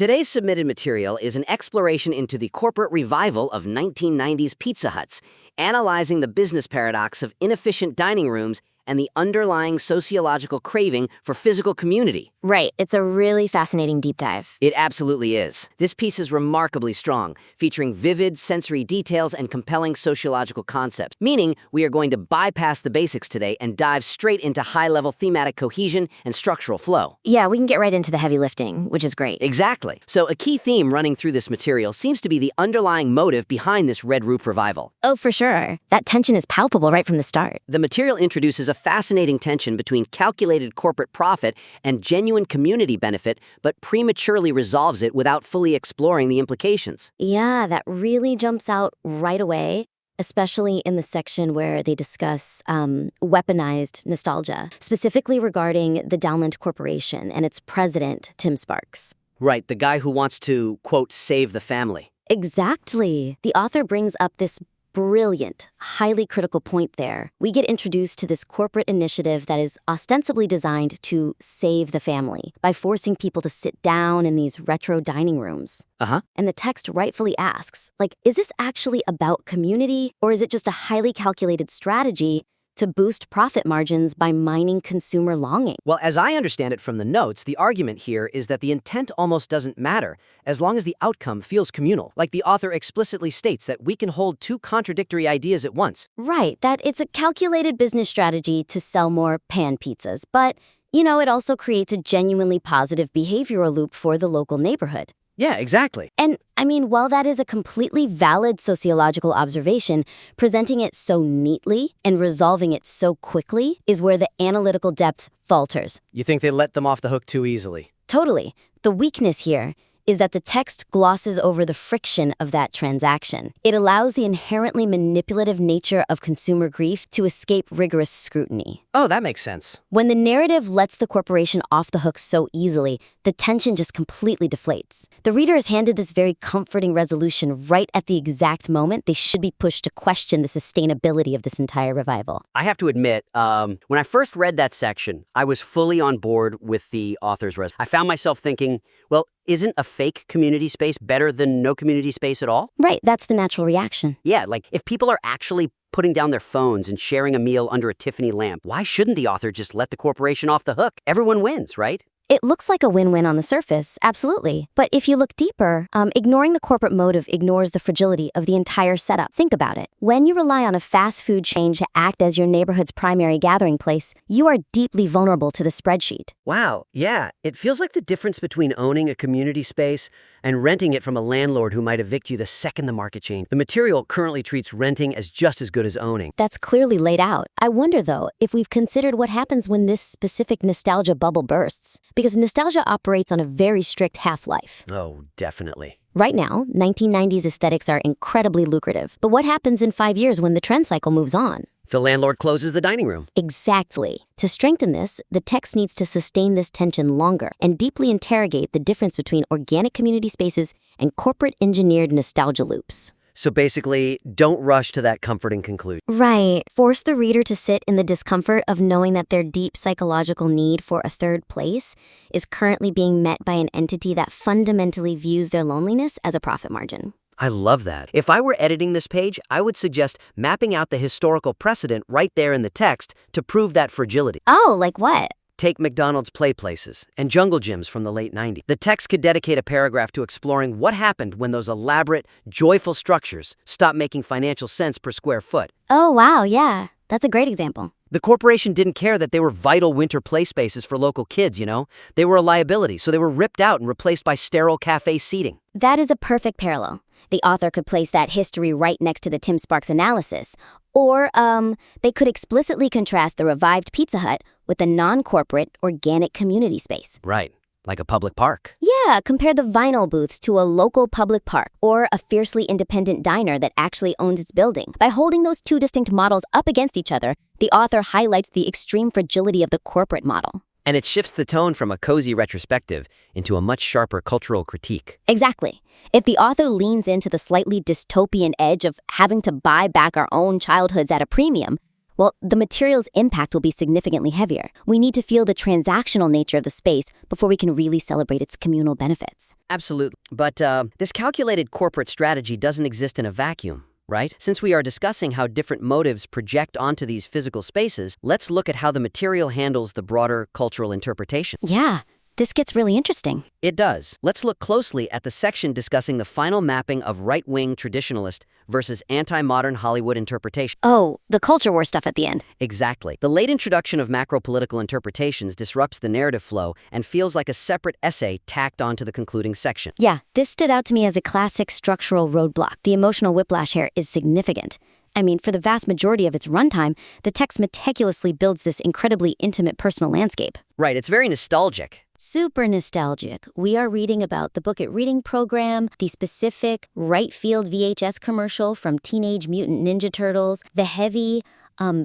Today's submitted material is an exploration into the corporate revival of 1990s Pizza Huts, analyzing the business paradox of inefficient dining rooms and the underlying sociological craving for physical community. Right, it's a really fascinating deep dive. It absolutely is. This piece is remarkably strong, featuring vivid sensory details and compelling sociological concepts, meaning we are going to bypass the basics today and dive straight into high-level thematic cohesion and structural flow. Yeah, we can get right into the heavy lifting, which is great. Exactly. So a key theme running through this material seems to be the underlying motive behind this Red Roof revival. Oh, for sure. That tension is palpable right from the start. The material introduces a fascinating tension between calculated corporate profit and genuine community benefit, but prematurely resolves it without fully exploring the implications. Yeah, that really jumps out right away, especially in the section where they discuss weaponized nostalgia, specifically regarding the Downland Corporation and its president, Tim Sparks. Right, the guy who wants to, quote, save the family. Exactly. The author brings up this brilliant, highly critical point there. We get introduced to this corporate initiative that is ostensibly designed to save the family by forcing people to sit down in these retro dining rooms. And the text rightfully asks, is this actually about community, or is it just a highly calculated strategy to boost profit margins by mining consumer longing? Well, as I understand it from the notes, the argument here is that the intent almost doesn't matter as long as the outcome feels communal. Like the author explicitly states that we can hold two contradictory ideas at once. Right, that it's a calculated business strategy to sell more pan pizzas, but, it also creates a genuinely positive behavioral loop for the local neighborhood. Yeah, exactly. And, while that is a completely valid sociological observation, presenting it so neatly and resolving it so quickly is where the analytical depth falters. You think they let them off the hook too easily? Totally. The weakness here is that the text glosses over the friction of that transaction. It allows the inherently manipulative nature of consumer grief to escape rigorous scrutiny. Oh, that makes sense. When the narrative lets the corporation off the hook so easily, the tension just completely deflates. The reader is handed this very comforting resolution right at the exact moment they should be pushed to question the sustainability of this entire revival. I have to admit, when I first read that section, I was fully on board with the author's resolution. I found myself thinking, well, isn't a fake community space better than no community space at all? Right, that's the natural reaction. Yeah, if people are actually putting down their phones and sharing a meal under a Tiffany lamp, why shouldn't the author just let the corporation off the hook? Everyone wins, right? It looks like a win-win on the surface, absolutely. But if you look deeper, ignoring the corporate motive ignores the fragility of the entire setup. Think about it. When you rely on a fast food chain to act as your neighborhood's primary gathering place, you are deeply vulnerable to the spreadsheet. Wow, yeah. It feels like the difference between owning a community space and renting it from a landlord who might evict you the second the market changes. The material currently treats renting as just as good as owning. That's clearly laid out. I wonder, though, if we've considered what happens when this specific nostalgia bubble bursts. Because nostalgia operates on a very strict half-life. Oh, definitely. Right now, 1990s aesthetics are incredibly lucrative. But what happens in 5 years when the trend cycle moves on? The landlord closes the dining room. Exactly. To strengthen this, the text needs to sustain this tension longer and deeply interrogate the difference between organic community spaces and corporate-engineered nostalgia loops. So basically, don't rush to that comforting conclusion. Right. Force the reader to sit in the discomfort of knowing that their deep psychological need for a third place is currently being met by an entity that fundamentally views their loneliness as a profit margin. I love that. If I were editing this page, I would suggest mapping out the historical precedent right there in the text to prove that fragility. Oh, like what? Take McDonald's play places and jungle gyms from the late 90s. The text could dedicate a paragraph to exploring what happened when those elaborate, joyful structures stopped making financial sense per square foot. Oh, wow, yeah. That's a great example. The corporation didn't care that they were vital winter play spaces for local kids, They were a liability, so they were ripped out and replaced by sterile cafe seating. That is a perfect parallel. The author could place that history right next to the Tim Sparks analysis. Or they could explicitly contrast the revived Pizza Hut with a non-corporate, organic community space. Right, like a public park. Yeah, compare the vinyl booths to a local public park or a fiercely independent diner that actually owns its building. By holding those two distinct models up against each other, the author highlights the extreme fragility of the corporate model. And it shifts the tone from a cozy retrospective into a much sharper cultural critique. Exactly. If the author leans into the slightly dystopian edge of having to buy back our own childhoods at a premium, Well, the material's impact will be significantly heavier. We need to feel the transactional nature of the space before we can really celebrate its communal benefits. Absolutely. But this calculated corporate strategy doesn't exist in a vacuum, right? Since we are discussing how different motives project onto these physical spaces, let's look at how the material handles the broader cultural interpretation. Yeah, this gets really interesting. It does. Let's look closely at the section discussing the final mapping of right-wing traditionalist versus anti-modern Hollywood interpretation. Oh, the culture war stuff at the end. Exactly. The late introduction of macro-political interpretations disrupts the narrative flow and feels like a separate essay tacked onto the concluding section. Yeah, this stood out to me as a classic structural roadblock. The emotional whiplash here is significant. I mean, for the vast majority of its runtime, the text meticulously builds this incredibly intimate personal landscape. Right, it's very nostalgic. Super nostalgic. We are reading about the Book It Reading program, the specific right field VHS commercial from Teenage Mutant Ninja Turtles, the heavy,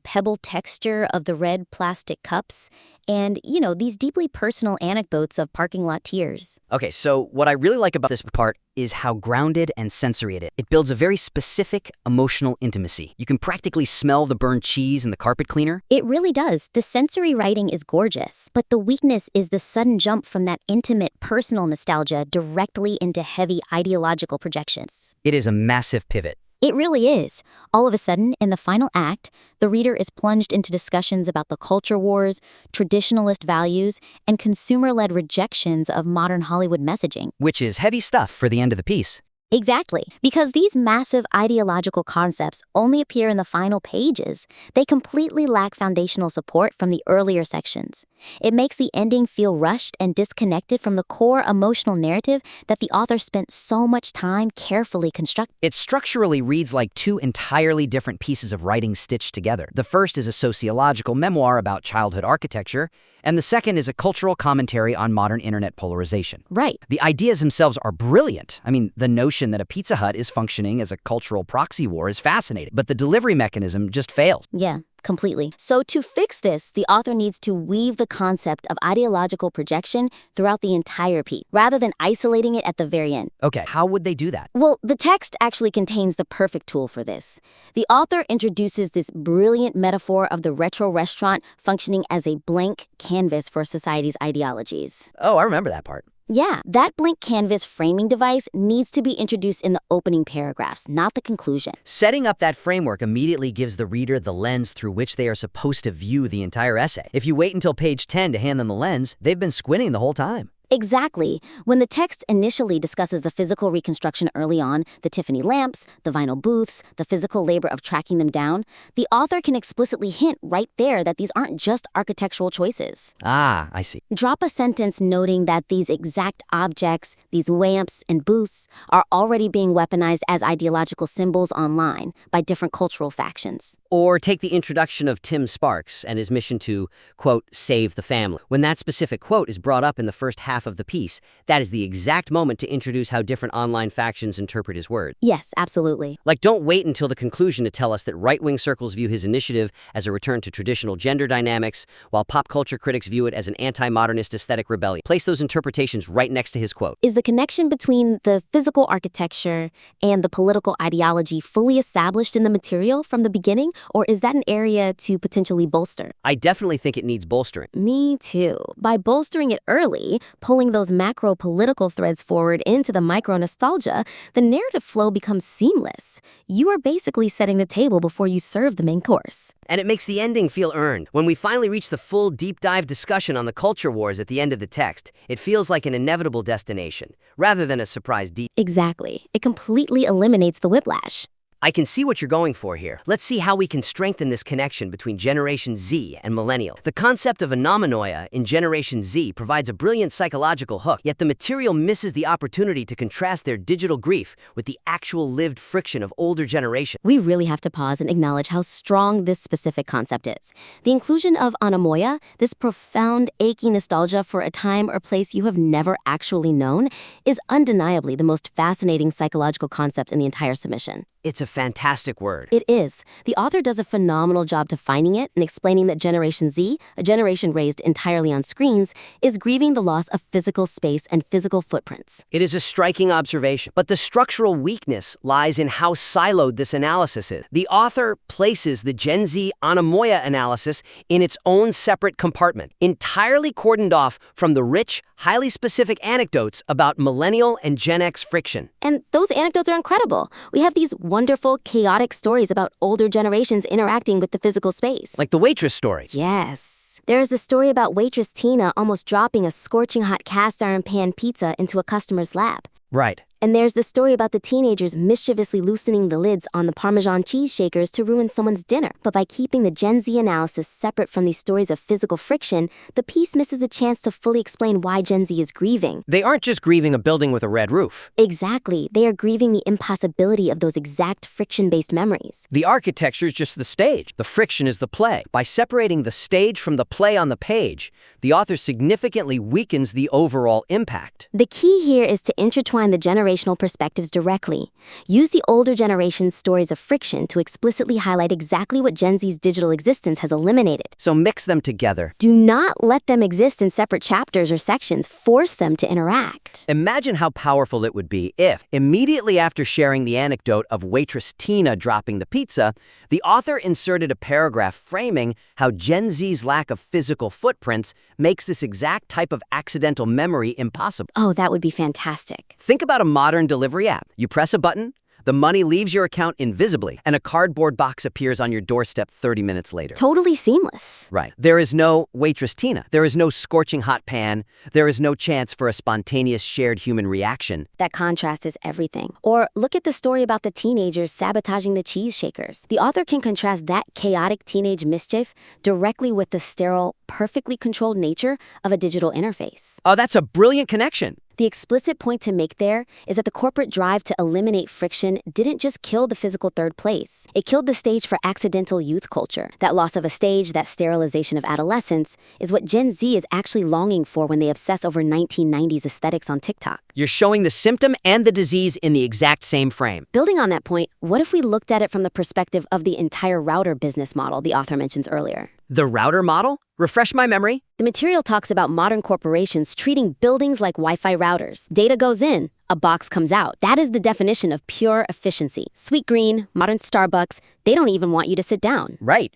pebble texture of the red plastic cups, and, these deeply personal anecdotes of parking lot tears. Okay, so what I really like about this part is how grounded and sensory it is. It builds a very specific emotional intimacy. You can practically smell the burned cheese in the carpet cleaner. It really does. The sensory writing is gorgeous, but the weakness is the sudden jump from that intimate, personal nostalgia directly into heavy ideological projections. It is a massive pivot. It really is. All of a sudden, in the final act, the reader is plunged into discussions about the culture wars, traditionalist values, and consumer-led rejections of modern Hollywood messaging. Which is heavy stuff for the end of the piece. Exactly. Because these massive ideological concepts only appear in the final pages, they completely lack foundational support from the earlier sections. It makes the ending feel rushed and disconnected from the core emotional narrative that the author spent so much time carefully constructing. It structurally reads like two entirely different pieces of writing stitched together. The first is a sociological memoir about childhood architecture, and the second is a cultural commentary on modern internet polarization. Right. The ideas themselves are brilliant. I mean, the notion that a Pizza Hut is functioning as a cultural proxy war is fascinating, but the delivery mechanism just fails. Yeah, completely. So to fix this, the author needs to weave the concept of ideological projection throughout the entire piece, rather than isolating it at the very end. Okay, how would they do that? Well, the text actually contains the perfect tool for this. The author introduces this brilliant metaphor of the retro restaurant functioning as a blank canvas for society's ideologies. Oh, I remember that part. Yeah, that blank canvas framing device needs to be introduced in the opening paragraphs, not the conclusion. Setting up that framework immediately gives the reader the lens through which they are supposed to view the entire essay. If you wait until page 10 to hand them the lens, they've been squinting the whole time. Exactly. When the text initially discusses the physical reconstruction early on, the Tiffany lamps, the vinyl booths, the physical labor of tracking them down, the author can explicitly hint right there that these aren't just architectural choices. Ah, I see. Drop a sentence noting that these exact objects, these lamps and booths, are already being weaponized as ideological symbols online by different cultural factions. Or take the introduction of Tim Sparks and his mission to, quote, save the family. When that specific quote is brought up in the first half of the piece, that is the exact moment to introduce how different online factions interpret his words. Yes, absolutely. Like, don't wait until the conclusion to tell us that right-wing circles view his initiative as a return to traditional gender dynamics, while pop culture critics view it as an anti-modernist aesthetic rebellion. Place those interpretations right next to his quote. Is the connection between the physical architecture and the political ideology fully established in the material from the beginning, or is that an area to potentially bolster? I definitely think it needs bolstering. Me too. By bolstering it early, pulling those macro political threads forward into the micro nostalgia, the narrative flow becomes seamless. You are basically setting the table before you serve the main course. And it makes the ending feel earned. When we finally reach the full deep dive discussion on the culture wars at the end of the text, it feels like an inevitable destination, rather than a surprise Exactly. It completely eliminates the whiplash. I can see what you're going for here. Let's see how we can strengthen this connection between Generation Z and Millennial. The concept of anomanoia in Generation Z provides a brilliant psychological hook, yet the material misses the opportunity to contrast their digital grief with the actual lived friction of older generations. We really have to pause and acknowledge how strong this specific concept is. The inclusion of anomanoia, this profound, achy nostalgia for a time or place you have never actually known, is undeniably the most fascinating psychological concept in the entire submission. It's a fantastic word. It is. The author does a phenomenal job defining it and explaining that Generation Z, a generation raised entirely on screens, is grieving the loss of physical space and physical footprints. It is a striking observation, but the structural weakness lies in how siloed this analysis is. The author places the Gen Z Anamoya analysis in its own separate compartment, entirely cordoned off from the rich, highly specific anecdotes about millennial and Gen X friction. And those anecdotes are incredible. We have these wonderful, chaotic stories about older generations interacting with the physical space. Like the waitress story. Yes. There is the story about waitress Tina almost dropping a scorching hot cast iron pan pizza into a customer's lap. Right. And there's the story about the teenagers mischievously loosening the lids on the Parmesan cheese shakers to ruin someone's dinner. But by keeping the Gen Z analysis separate from these stories of physical friction, the piece misses the chance to fully explain why Gen Z is grieving. They aren't just grieving a building with a red roof. Exactly. They are grieving the impossibility of those exact friction-based memories. The architecture is just the stage. The friction is the play. By separating the stage from the play on the page, the author significantly weakens the overall impact. The key here is to intertwine the generational perspectives directly. Use the older generation's stories of friction to explicitly highlight exactly what Gen Z's digital existence has eliminated. So mix them together. Do not let them exist in separate chapters or sections. Force them to interact. Imagine how powerful it would be if, immediately after sharing the anecdote of waitress Tina dropping the pizza, the author inserted a paragraph framing how Gen Z's lack of physical footprints makes this exact type of accidental memory impossible. Oh, that would be fantastic. Think about a modern delivery app. You press a button, the money leaves your account invisibly, and a cardboard box appears on your doorstep 30 minutes later. Totally seamless. Right. There is no waitress Tina. There is no scorching hot pan. There is no chance for a spontaneous shared human reaction. That contrast is everything. Or look at the story about the teenagers sabotaging the cheese shakers. The author can contrast that chaotic teenage mischief directly with the sterile, perfectly controlled nature of a digital interface. Oh, that's a brilliant connection. The explicit point to make there is that the corporate drive to eliminate friction didn't just kill the physical third place. It killed the stage for accidental youth culture. That loss of a stage, that sterilization of adolescence, is what Gen Z is actually longing for when they obsess over 1990s aesthetics on TikTok. You're showing the symptom and the disease in the exact same frame. Building on that point, what if we looked at it from the perspective of the entire router business model the author mentions earlier? The router model? Refresh my memory. The material talks about modern corporations treating buildings like Wi-Fi routers. Data goes in, a box comes out. That is the definition of pure efficiency. Sweet Green, modern Starbucks, they don't even want you to sit down. Right.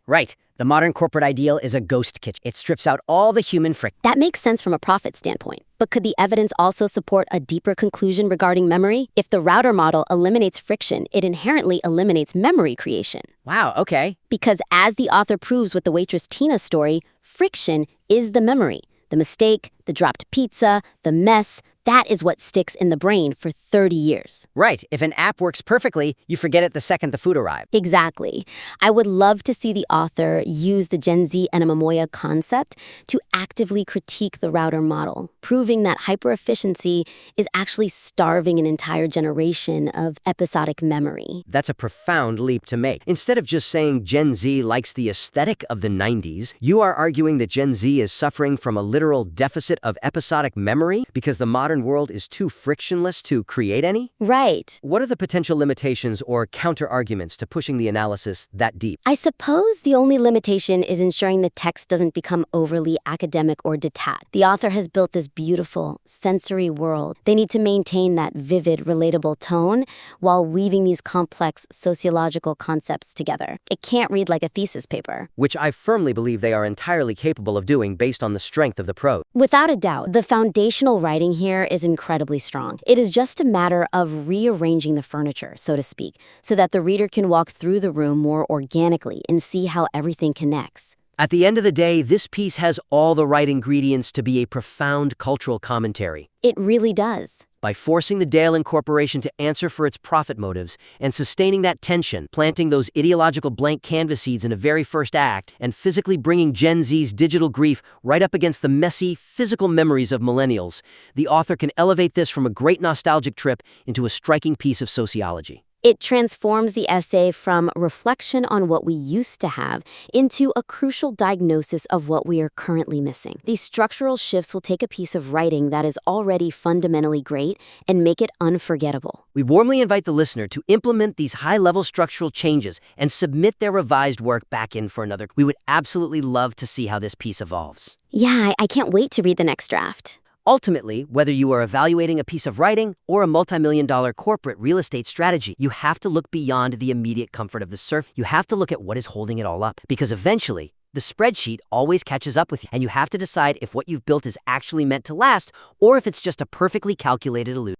The modern corporate ideal is a ghost kitchen. It strips out all the human friction. That makes sense from a profit standpoint. But could the evidence also support a deeper conclusion regarding memory? If the router model eliminates friction, it inherently eliminates memory creation. Wow, okay. Because as the author proves with the waitress Tina story, friction is the memory. The mistake, the dropped pizza, the mess, that is what sticks in the brain for 30 years. Right. If an app works perfectly, you forget it the second the food arrived. Exactly. I would love to see the author use the Gen Z Anamoya concept to actively critique the router model, proving that hyper-efficiency is actually starving an entire generation of episodic memory. That's a profound leap to make. Instead of just saying Gen Z likes the aesthetic of the 90s, you are arguing that Gen Z is suffering from a literal deficit of episodic memory because the modern world is too frictionless to create any? Right. What are the potential limitations or counter-arguments to pushing the analysis that deep? I suppose the only limitation is ensuring the text doesn't become overly academic or detached. The author has built this beautiful, sensory world. They need to maintain that vivid, relatable tone while weaving these complex sociological concepts together. It can't read like a thesis paper. Which I firmly believe they are entirely capable of doing based on the strength of the prose. Without a doubt, the foundational writing here is incredibly strong. It is just a matter of rearranging the furniture, so to speak, so that the reader can walk through the room more organically and see how everything connects. At the end of the day, this piece has all the right ingredients to be a profound cultural commentary. It really does. By forcing the Dale Corporation to answer for its profit motives and sustaining that tension, planting those ideological blank canvas seeds in a very first act, and physically bringing Gen Z's digital grief right up against the messy, physical memories of millennials, the author can elevate this from a great nostalgic trip into a striking piece of sociology. It transforms the essay from reflection on what we used to have into a crucial diagnosis of what we are currently missing. These structural shifts will take a piece of writing that is already fundamentally great and make it unforgettable. We warmly invite the listener to implement these high-level structural changes and submit their revised work back in for another. We would absolutely love to see how this piece evolves. Yeah, I can't wait to read the next draft. Ultimately, whether you are evaluating a piece of writing or a multi-million-dollar corporate real estate strategy, you have to look beyond the immediate comfort of the surf. You have to look at what is holding it all up, because eventually, the spreadsheet always catches up with you, and you have to decide if what you've built is actually meant to last or if it's just a perfectly calculated illusion.